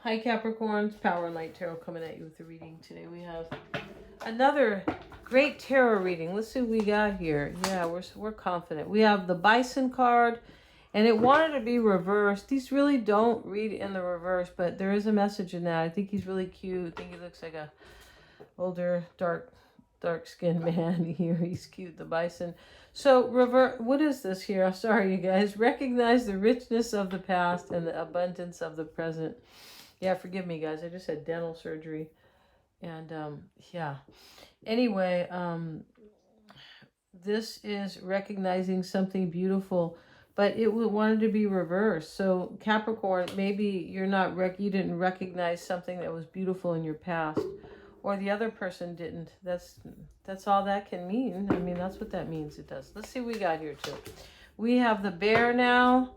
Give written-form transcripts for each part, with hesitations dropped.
Hi Capricorns, Power and Light Tarot coming at you with the reading today. We have another great tarot reading. Let's see what we got here. Yeah, we're confident. We have the Bison card, and it wanted to be reversed. These really don't read in the reverse, but there is a message in that. I think he's really cute. I think he looks like a older, dark-skinned man here. He's cute, the Bison. So, what is this here? Sorry, you guys. Recognize the richness of the past and the abundance of the present. Yeah, forgive me, guys. I just had dental surgery. And, yeah. Anyway, this is recognizing something beautiful, but it wanted to be reversed. So, Capricorn, maybe you didn't recognize something that was beautiful in your past, or the other person didn't. That's all that can mean. I mean, that's what that means. It does. Let's see what we got here, too. We have the Bear now.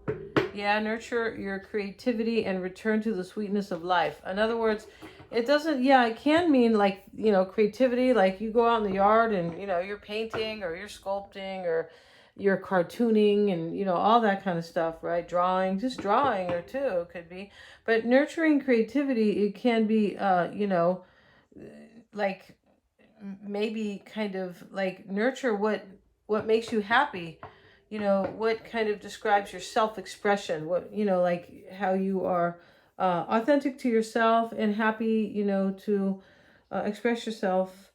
Yeah, nurture your creativity and return to the sweetness of life. In other words, it can mean like, creativity, like you go out in the yard and, you're painting or you're sculpting or you're cartooning and, all that kind of stuff, right? Just drawing or two could be. But nurturing creativity, it can be, like maybe kind of like nurture what makes you happy. What kind of describes your self-expression, like how you are authentic to yourself and happy, to express yourself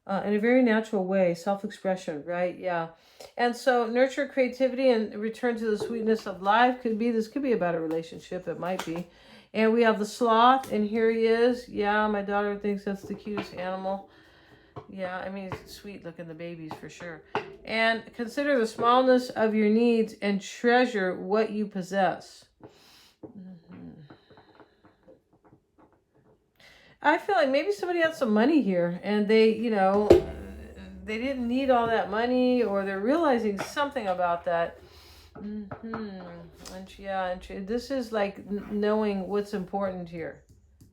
in a very natural way, self-expression, right? Yeah. And so nurture creativity and return to the sweetness of life this could be about a relationship. It might be. And we have the sloth, and here he is. Yeah, my daughter thinks that's the cutest animal. Yeah, I mean, it's sweet looking, the babies for sure. And consider the smallness of your needs and treasure what you possess. I feel like maybe somebody had some money here and they didn't need all that money, or they're realizing something about that. This is like knowing what's important here.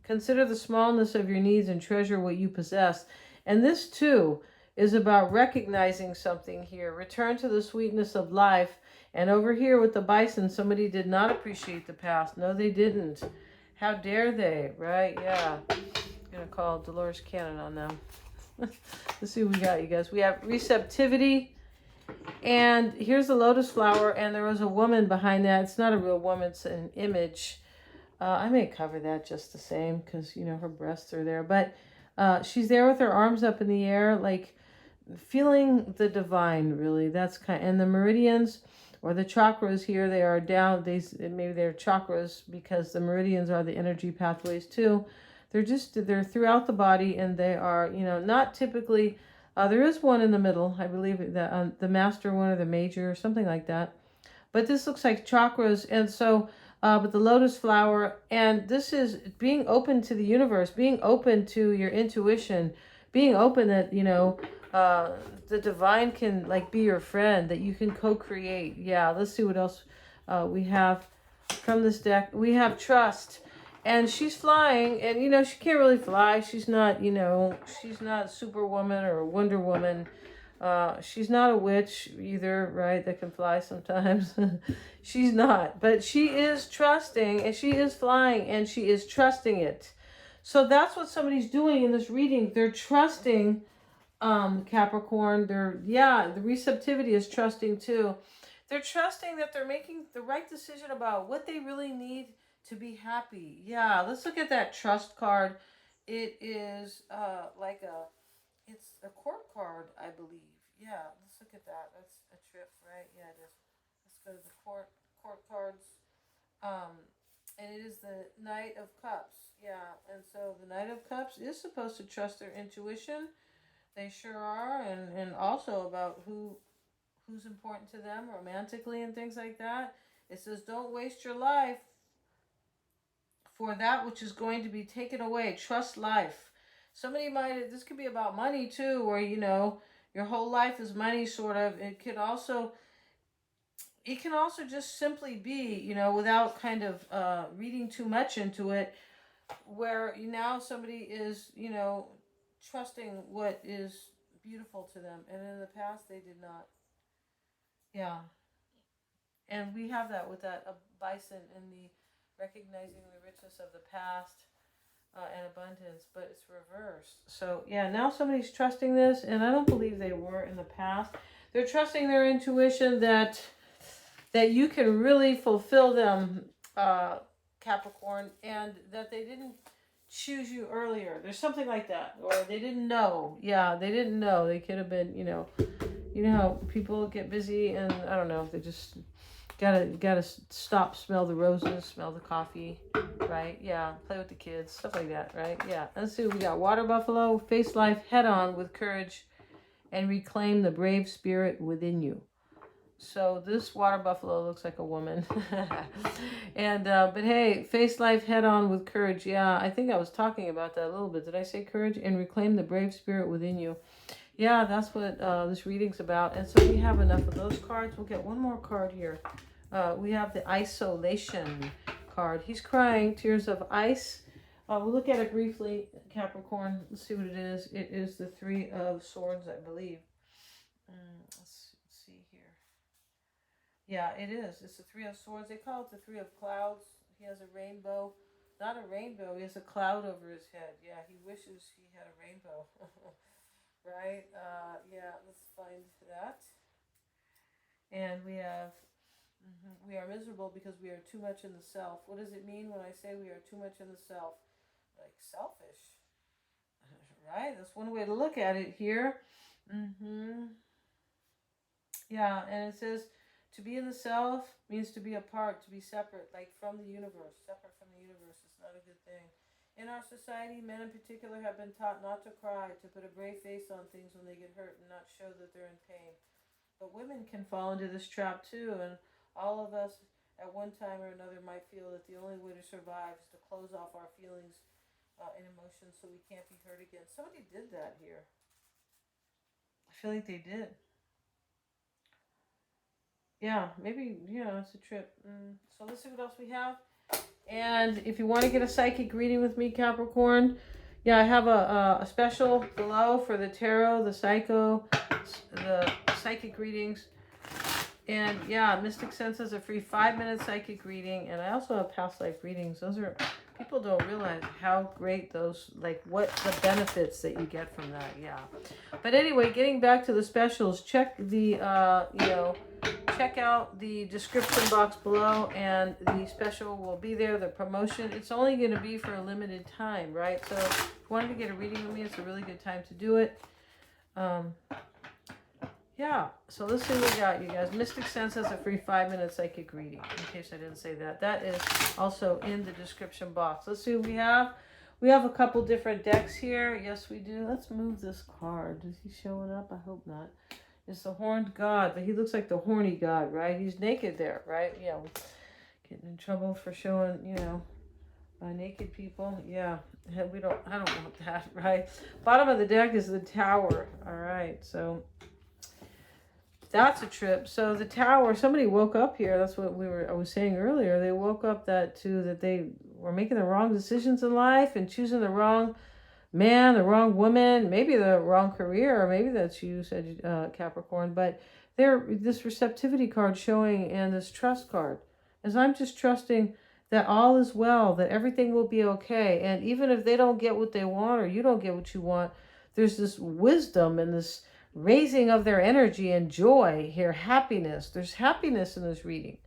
Consider the smallness of your needs and treasure what you possess. And this too is about recognizing something here. Return to the sweetness of life. And over here with the Bison, somebody did not appreciate the past. No, they didn't. How dare they, right? Yeah. I'm going to call Dolores Cannon on them. Let's see what we got, you guys. We have receptivity. And here's the lotus flower. And there was a woman behind that. It's not a real woman. It's an image. I may cover that just the same because, her breasts are there. But she's there with her arms up in the air, like feeling the divine, really. And the meridians or the chakras here, they are down. Maybe they're chakras because the meridians are the energy pathways too. They're throughout the body, and they are, not typically, there is one in the middle, I believe, the master one or the major or something like that. But this looks like chakras, and so, but the lotus flower, and this is being open to the universe, being open to your intuition, being open that, the divine can like be your friend, that you can co-create. Yeah, let's see what else we have from this deck. We have trust. And she's flying, and she can't really fly. She's not, she's not Superwoman or Wonder Woman. She's not a witch either, right? That can fly sometimes. She's not, but she is trusting, and she is flying, and she is trusting it. So that's what somebody's doing in this reading. They're trusting, Capricorn. The receptivity is trusting too. They're trusting that they're making the right decision about what they really need to be happy. Yeah, let's look at that trust card. It is it's a court card, I believe. Yeah, let's look at that. That's a trip, right? Yeah, it is. Let's go to the court cards. Um, and it is the Knight of Cups. Yeah, and so the Knight of Cups is supposed to trust their intuition. They sure are, and also about who's important to them romantically and things like that. It says, don't waste your life for that which is going to be taken away. Trust life. This could be about money too, or, your whole life is money, sort of. It can also just simply be, without kind of reading too much into it, where now somebody is, trusting what is beautiful to them. And in the past, they did not. Yeah. And we have that with that Bison in the recognizing the richness of the past and abundance, but it's reversed. So yeah, now somebody's trusting this, and I don't believe they were in the past. They're trusting their intuition that you can really fulfill them, Capricorn, and that they didn't choose you earlier. There's something like that, or they didn't know. Yeah, they didn't know. They could have been, you know how people get busy, and I don't know, they just gotta stop, smell the roses, smell the coffee, right? Yeah, play with the kids, stuff like that, right? Yeah. Let's see, we got water buffalo, face life head on with courage, and reclaim the brave spirit within you. So this water buffalo looks like a woman. And but hey, face life head on with courage. Yeah, I think I was talking about that a little bit. Did I say courage? And reclaim the brave spirit within you. Yeah, that's what this reading's about. And so we have enough of those cards. We'll get one more card here. We have the isolation card. He's crying tears of ice. We'll look at it briefly, Capricorn. Let's see what it is. It is the Three of Swords, I believe. Let's see here. Yeah, it is. It's the Three of Swords. They call it the Three of Clouds. He has a rainbow. Not a rainbow. He has a cloud over his head. Yeah, he wishes he had a rainbow. Right? Yeah, let's find that. And we have, we are miserable because we are too much in the self. What does it mean when I say we are too much in the self? Like selfish. Right? That's one way to look at it here. Yeah, and it says to be in the self means to be apart, to be separate, like from the universe. Separate from the universe is not a good thing. In our society, men in particular have been taught not to cry, to put a brave face on things when they get hurt and not show that they're in pain. But women can fall into this trap too, and all of us at one time or another might feel that the only way to survive is to close off our feelings and emotions so we can't be hurt again. Somebody did that here. I feel like they did. Yeah, maybe, it's a trip. So let's see what else we have. And if you want to get a psychic reading with me, Capricorn, yeah, I have a special below for the tarot, the psychic readings. And yeah, Mystic Sense is a free 5-minute psychic reading. And I also have past life readings. Those are, people don't realize how great those, like what the benefits that you get from that. Yeah. But anyway, getting back to the specials, check the, check out the description box below, and the special will be there, the promotion. It's only going to be for a limited time, right? So if you wanted to get a reading with me, it's a really good time to do it. Yeah, so let's see what we got, you guys. Mystic Sense has a free 5-minute psychic reading, in case I didn't say that. That is also in the description box. Let's see what we have. We have a couple different decks here. Yes, we do. Let's move this card. Is he showing up? I hope not. It's the horned god, but he looks like the horny god, right? He's naked there, right? Yeah, getting in trouble for showing, naked people. Yeah, I don't want that, right? Bottom of the deck is the Tower. All right, so that's a trip. So the Tower, somebody woke up here. That's what I was saying earlier. They woke up that they were making the wrong decisions in life and choosing the wrong man, the wrong woman, maybe the wrong career, or maybe that's you, said Capricorn. But this receptivity card showing, and this trust card, as I'm just trusting that all is well, that everything will be okay. And even if they don't get what they want, or you don't get what you want, there's this wisdom and this raising of their energy and joy here, happiness. There's happiness in this reading.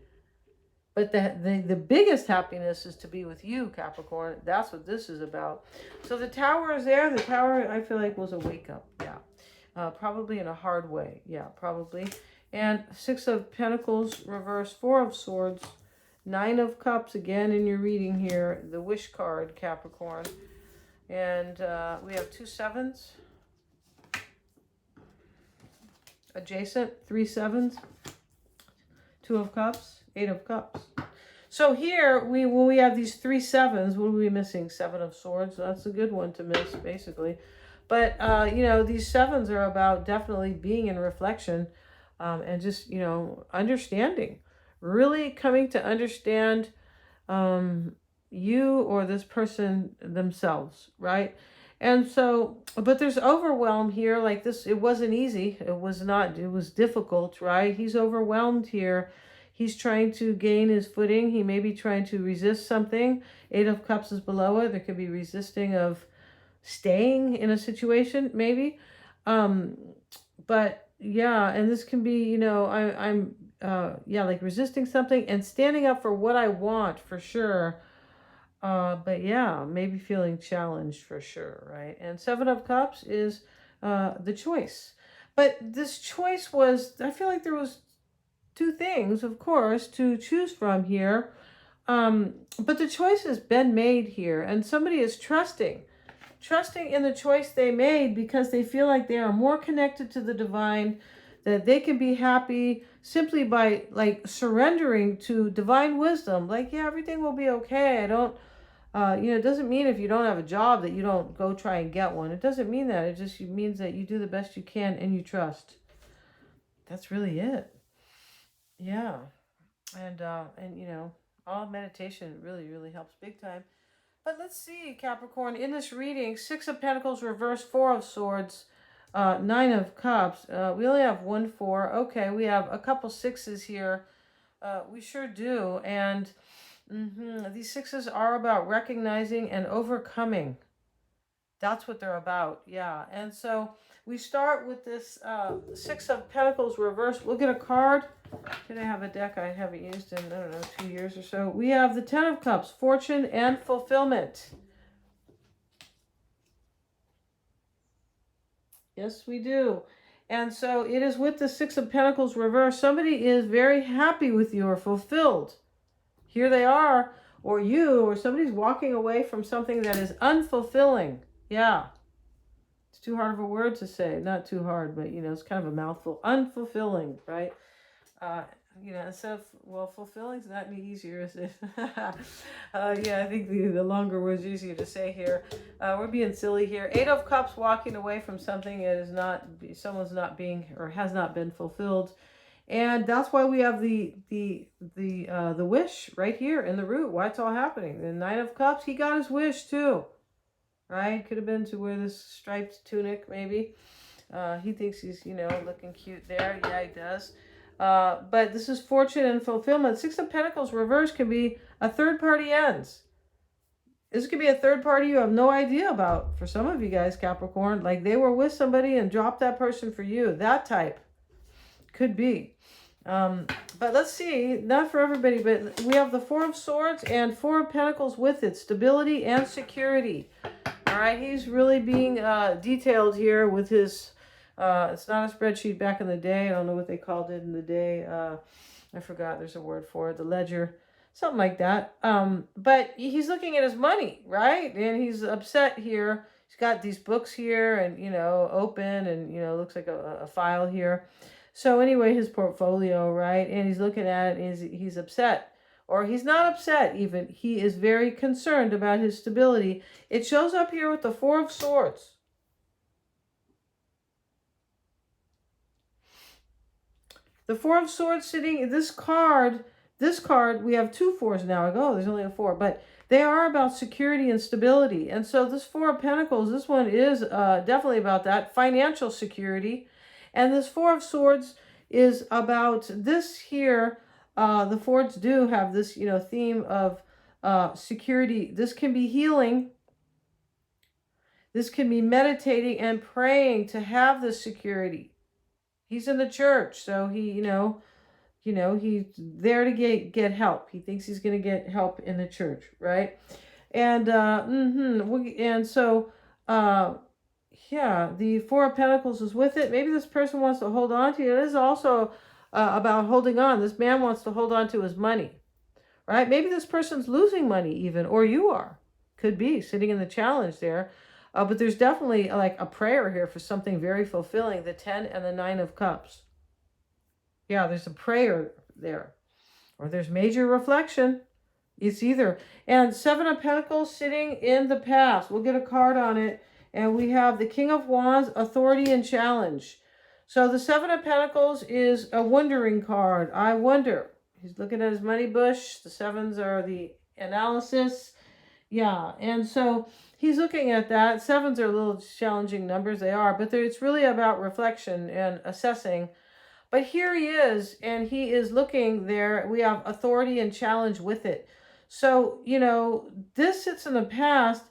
But the biggest happiness is to be with you, Capricorn. That's what this is about. So the Tower is there. The Tower, I feel like, was a wake-up. Yeah. Probably in a hard way. Yeah, probably. And 6 of Pentacles reverse, 4 of Swords, 9 of Cups, again in your reading here. The Wish card, Capricorn. And we have 2 sevens. Adjacent, 3 sevens. 2 of Cups. 8 of Cups. So here, when we have these 3 sevens, what are we missing? 7 of Swords. That's a good one to miss, basically. But, these sevens are about definitely being in reflection and just, understanding. Really coming to understand you or this person themselves, right? And so, but there's overwhelm here. Like this, it wasn't easy. It was difficult, right? He's overwhelmed here. He's trying to gain his footing. He may be trying to resist something. 8 of Cups is below it. There could be resisting of staying in a situation, maybe. But yeah, and this can be, I'm like resisting something and standing up for what I want for sure. But yeah, maybe feeling challenged for sure, right? And 7 of Cups is the choice. But this choice was, I feel like there was 2 things, of course, to choose from here. But the choice has been made here, and somebody is trusting in the choice they made because they feel like they are more connected to the divine, that they can be happy simply by like surrendering to divine wisdom. Like, yeah, everything will be okay. I don't, it doesn't mean if you don't have a job that you don't go try and get one. It doesn't mean that. It just means that you do the best you can and you trust. That's really it. Yeah. And all meditation really, really helps big time. But let's see, Capricorn, in this reading, 6 of Pentacles reverse, 4 of Swords, 9 of Cups. We only have 1 4. Okay, we have a couple 6s here. We sure do. And these 6s are about recognizing and overcoming. That's what they're about, yeah. And so we start with this 6 of Pentacles reverse. We'll get a card. Did I have a deck I haven't used in, 2 years or so? We have the 10 of Cups, fortune and fulfillment. Yes, we do. And so it is with the 6 of Pentacles reverse. Somebody is very happy with you or fulfilled. Here they are, or you, or somebody's walking away from something that is unfulfilling. Yeah. It's too hard of a word to say. Not too hard, but, it's kind of a mouthful. Unfulfilling, right? Instead of, fulfilling is not any easier, is it? I think the longer word is easier to say here. We're being silly here. 8 of Cups, walking away from something that is not, someone's not being, or has not been fulfilled. And that's why we have the wish right here in the root. Why it's all happening. The 9 of Cups, he got his wish too. Right? Could have been to wear this striped tunic, maybe. He thinks he's, looking cute there. Yeah, he does. But this is fortune and fulfillment. 6 of Pentacles reverse can be a third party ends. This could be a third party you have no idea about. For some of you guys, Capricorn, like they were with somebody and dropped that person for you. That type. Could be. But let's see. Not for everybody, but we have the 4 of Swords and 4 of Pentacles with it. Stability and security. All right. He's really being detailed here with his... it's not a spreadsheet back in the day. I don't know what they called it in the day. I forgot. There's a word for it. The ledger. Something like that. But he's looking at his money, right? And he's upset here. He's got these books here and, open and, looks like a file here. So anyway, his portfolio, right? And he's looking at it and he's upset. Or he's not upset even. He is very concerned about his stability. It shows up here with the 4 of Swords. The 4 of Swords sitting, this card, we have 2 4s now. I go, there's only a 4, but they are about security and stability. And so this 4 of Pentacles, this one is definitely about that, financial security. And this 4 of Swords is about this here. The Swords do have this, theme of security. This can be healing. This can be meditating and praying to have this security. He's in the church, so he, he's there to get help. He thinks he's going to get help in the church, right? And the 4 of Pentacles is with it. Maybe this person wants to hold on to you. It is also about holding on. This man wants to hold on to his money, right? Maybe this person's losing money even, or you are. Could be sitting in the challenge there. But there's definitely like a prayer here for something very fulfilling. The 10 and the 9 of Cups. Yeah, there's a prayer there. Or there's major reflection. It's either. And 7 of Pentacles sitting in the past. We'll get a card on it. And we have the King of Wands, authority and challenge. So the 7 of Pentacles is a wondering card. I wonder. He's looking at his money bush. The 7s are the analysis. Yeah, and so he's looking at that. 7s are a little challenging numbers. They are. But it's really about reflection and assessing. But here he is, and he is looking there. We have authority and challenge with it. So, this sits in the past.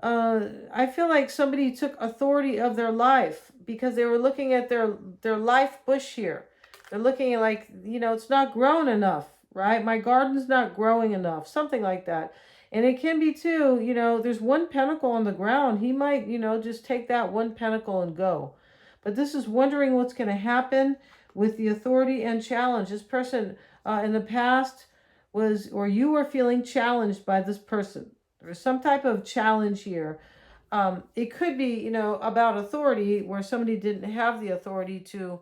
I feel like somebody took authority of their life because they were looking at their life bush here. They're looking at like, it's not grown enough, right? My garden's not growing enough, something like that. And it can be too, there's one pentacle on the ground. He might, just take that one pentacle and go. But this is wondering what's going to happen with the authority and challenge. This person in the past was, or you were feeling challenged by this person. There was some type of challenge here. It could be, about authority where somebody didn't have the authority to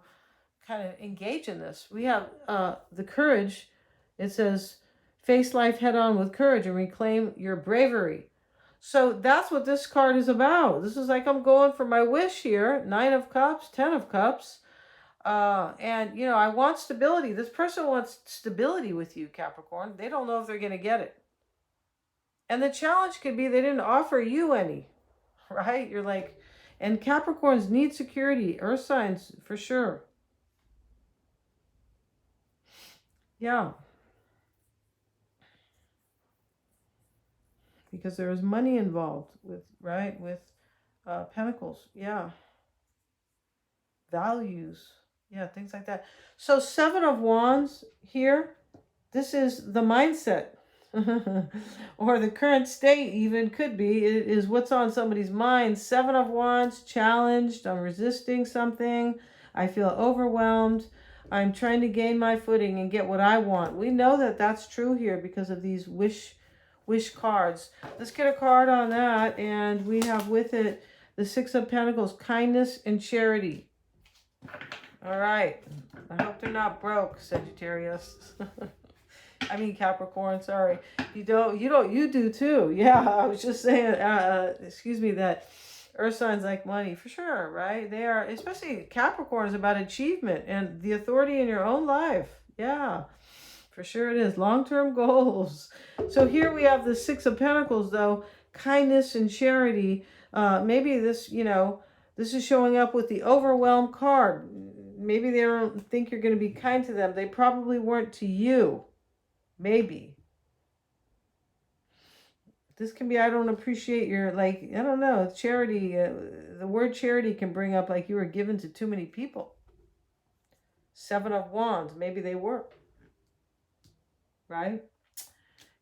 kind of engage in this. We have the courage. It says, face life head on with courage and reclaim your bravery. So that's what this card is about. This is like, I'm going for my wish here. 9 of Cups, 10 of Cups. And, I want stability. This person wants stability with you, Capricorn. They don't know if they're going to get it. And the challenge could be they didn't offer you any, right? You're like, and Capricorns need security. Earth signs, for sure. Yeah. Because there is money involved with, right? With pentacles. Yeah. Values. Yeah, things like that. So 7 of Wands here. This is the mindset. Or the current state even could be. It is what's on somebody's mind. 7 of Wands, challenged. I'm resisting something. I feel overwhelmed. I'm trying to gain my footing and get what I want. We know that that's true here because of these wish cards. Let's get a card on that. And we have with it the 6 of Pentacles, kindness and charity. All right. I hope they're not broke, Sagittarius. I mean Capricorn, sorry. You do too. Yeah, I was just saying, that earth signs like money, for sure, right? They are, especially Capricorn is about achievement and the authority in your own life. Yeah, for sure it is. Long-term goals. So here we have the 6 of Pentacles, though, kindness and charity. Maybe this, this is showing up with the overwhelmed card. Maybe they don't think you're going to be kind to them. They probably weren't to you. Maybe. This can be, I don't appreciate your, like, I don't know, charity. The word charity can bring up like you were given to too many people. 7 of Wands. Maybe they were. Right?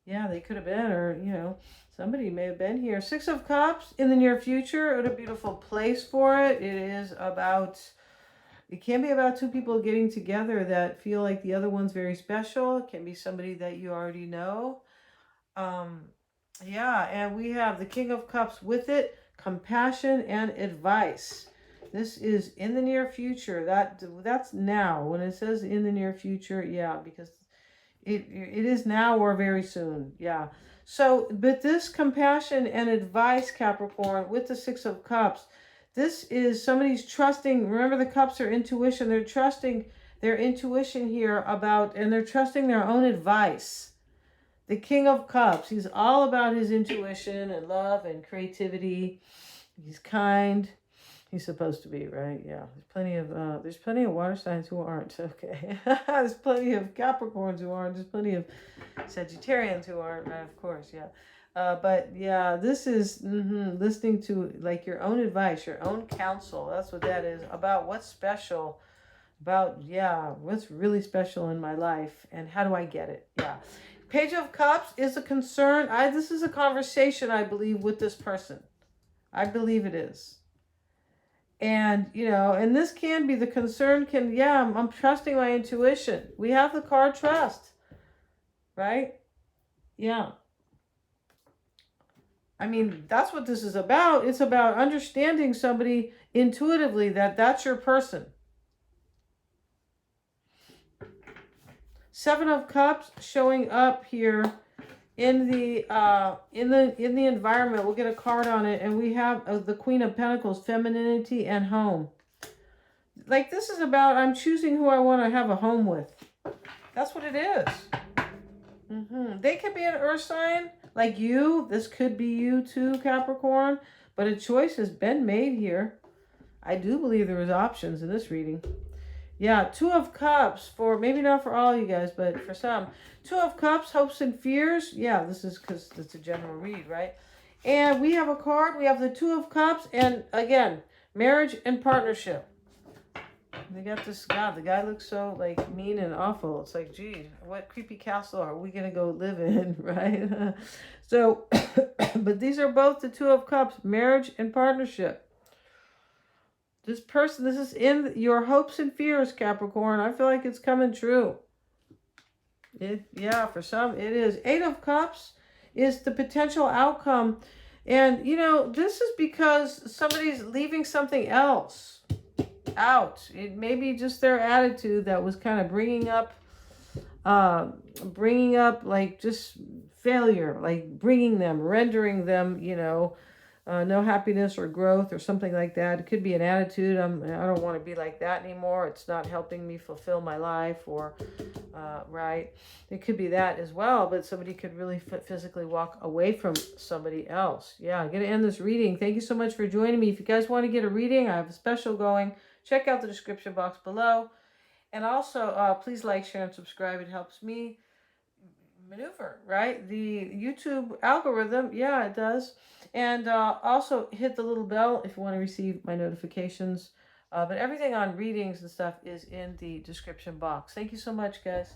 Yeah, they could have been, or, somebody may have been here. 6 of Cups in the near future. What a beautiful place for it. It is about, it can be about 2 people getting together that feel like the other one's very special. It can be somebody that you already know. Yeah, and we have the King of Cups with it, compassion and advice. This is in the near future. That's now. When it says in the near future, yeah, because it is now or very soon. Yeah. So, but this compassion and advice, Capricorn, with the 6 of Cups, this is somebody's trusting. Remember, the cups are intuition. They're trusting their intuition here about, and they're trusting their own advice. The King of Cups, he's all about his intuition and love and creativity. He's kind. He's supposed to be, right? Yeah. There's plenty of water signs who aren't. Okay. There's plenty of Capricorns who aren't. There's plenty of Sagittarians who aren't, right? Of course, yeah. But yeah, this is listening to like your own advice, your own counsel. That's what that is about. What's special about, what's really special in my life and how do I get it? Yeah. Page of Cups is a concern. This is a conversation, I believe, with this person. I believe it is. And, and this can be the concern I'm trusting my intuition. We have the card trust, right? Yeah. I mean, that's what this is about. It's about understanding somebody intuitively that that's your person. 7 of Cups showing up here in the environment. We'll get a card on it, and we have the Queen of Pentacles, femininity and home. Like, this is about I'm choosing who I want to have a home with. That's what it is. They could be an earth sign like you. This could be you too, Capricorn. But a choice has been made here. I do believe there was options in this reading. Yeah, Two of Cups for, maybe not for all you guys, but for some. Two of Cups, hopes and fears. Yeah, this is because it's a general read, right? And we have a card. We have the Two of Cups. And again, marriage and partnership. They got this guy. The guy looks so like mean and awful. It's like, gee, what creepy castle are we gonna go live in, right? So, but these are both the Two of Cups, marriage and partnership. This person, this is in your hopes and fears, Capricorn. I feel like it's coming true. Yeah, for some it is. Eight of Cups is the potential outcome. And, you know, this is because somebody's leaving something else out. It may be just their attitude that was kind of bringing up like just failure, like rendering them, you know, no happiness or growth or something like that. It could be an attitude. I don't want to be like that anymore. It's not helping me fulfill my life, or right. It could be that as well, but somebody could really physically walk away from somebody else. Yeah, I'm going to end this reading. Thank you so much for joining me. If you guys want to get a reading, I have a special going. Check out the description box below. And also, please like, share, and subscribe. It helps me maneuver, right? The YouTube algorithm, yeah, it does. And also hit the little bell if you want to receive my notifications. But everything on readings and stuff is in the description box. Thank you so much, guys.